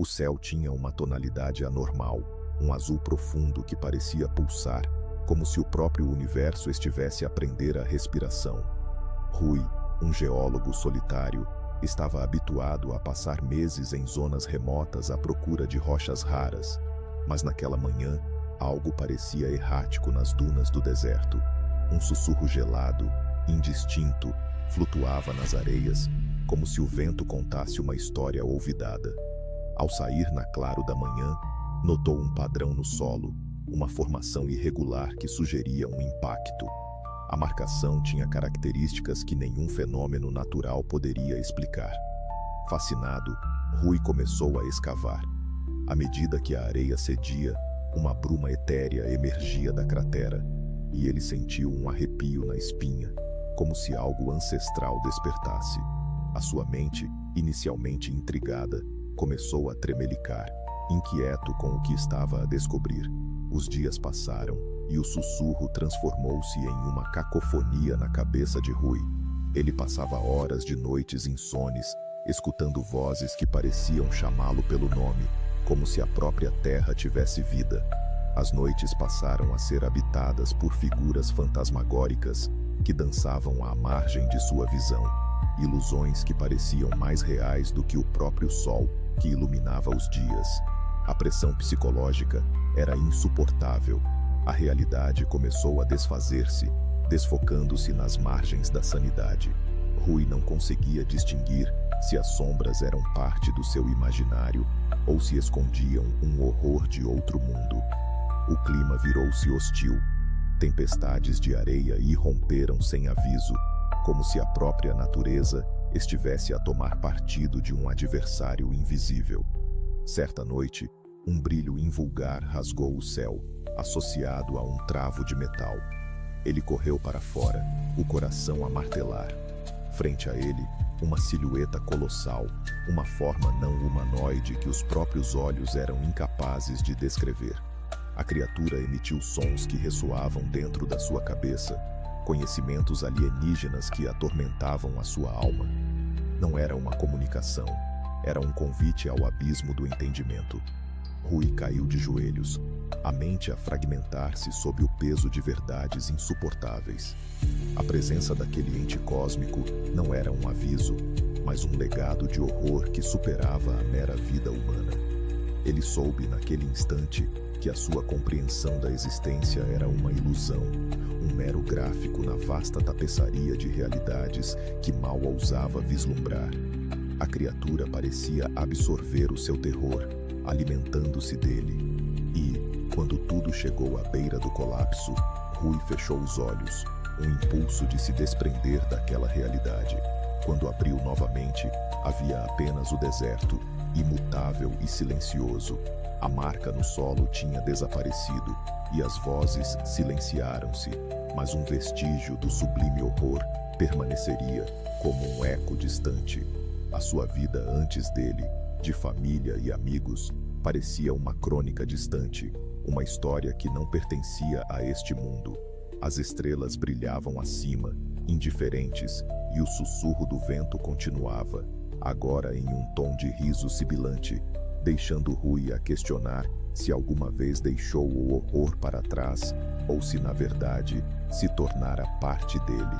O céu tinha uma tonalidade anormal, um azul profundo que parecia pulsar, como se o próprio universo estivesse a aprender a respiração. Rui, um geólogo solitário, estava habituado a passar meses em zonas remotas à procura de rochas raras, mas naquela manhã, algo parecia errático nas dunas do deserto. Um sussurro gelado, indistinto, flutuava nas areias, como se o vento contasse uma história olvidada. Ao sair na claro da manhã, notou um padrão no solo, uma formação irregular que sugeria um impacto. A marcação tinha características que nenhum fenômeno natural poderia explicar. Fascinado, Rui começou a escavar. À medida que a areia cedia, uma bruma etérea emergia da cratera, e ele sentiu um arrepio na espinha, como se algo ancestral despertasse. A sua mente, inicialmente intrigada, começou a tremelicar, inquieto com o que estava a descobrir. Os dias passaram, e o sussurro transformou-se em uma cacofonia na cabeça de Rui. Ele passava horas de noites insones, escutando vozes que pareciam chamá-lo pelo nome, como se a própria terra tivesse vida. As noites passaram a ser habitadas por figuras fantasmagóricas que dançavam à margem de sua visão, ilusões que pareciam mais reais do que o próprio sol que iluminava os dias. A pressão psicológica era insuportável. A realidade começou a desfazer-se, desfocando-se nas margens da sanidade. Rui não conseguia distinguir se as sombras eram parte do seu imaginário ou se escondiam um horror de outro mundo. O clima virou-se hostil. Tempestades de areia irromperam sem aviso, como se a própria natureza estivesse a tomar partido de um adversário invisível. Certa noite, um brilho invulgar rasgou o céu, associado a um travo de metal. Ele correu para fora, o coração a martelar. Frente a ele, uma silhueta colossal, uma forma não humanoide que os próprios olhos eram incapazes de descrever. A criatura emitiu sons que ressoavam dentro da sua cabeça, conhecimentos alienígenas que atormentavam a sua alma. Não era uma comunicação, era um convite ao abismo do entendimento. Rui caiu de joelhos, a mente a fragmentar-se sob o peso de verdades insuportáveis. A presença daquele ente cósmico não era um aviso, mas um legado de horror que superava a mera vida humana. Ele soube naquele instante que a sua compreensão da existência era uma ilusão, um mero gráfico na vasta tapeçaria de realidades que mal ousava vislumbrar. A criatura parecia absorver o seu terror, alimentando-se dele. E, quando tudo chegou à beira do colapso, Rui fechou os olhos, um impulso de se desprender daquela realidade. Quando abriu novamente, havia apenas o deserto, imutável e silencioso. A marca no solo tinha desaparecido e as vozes silenciaram-se, mas um vestígio do sublime horror permaneceria como um eco distante. A sua vida antes dele, de família e amigos, parecia uma crônica distante, uma história que não pertencia a este mundo. As estrelas brilhavam acima, indiferentes, e o sussurro do vento continuava, agora em um tom de riso sibilante, deixando Rui a questionar se alguma vez deixou o horror para trás ou se, na verdade, se tornara parte dele.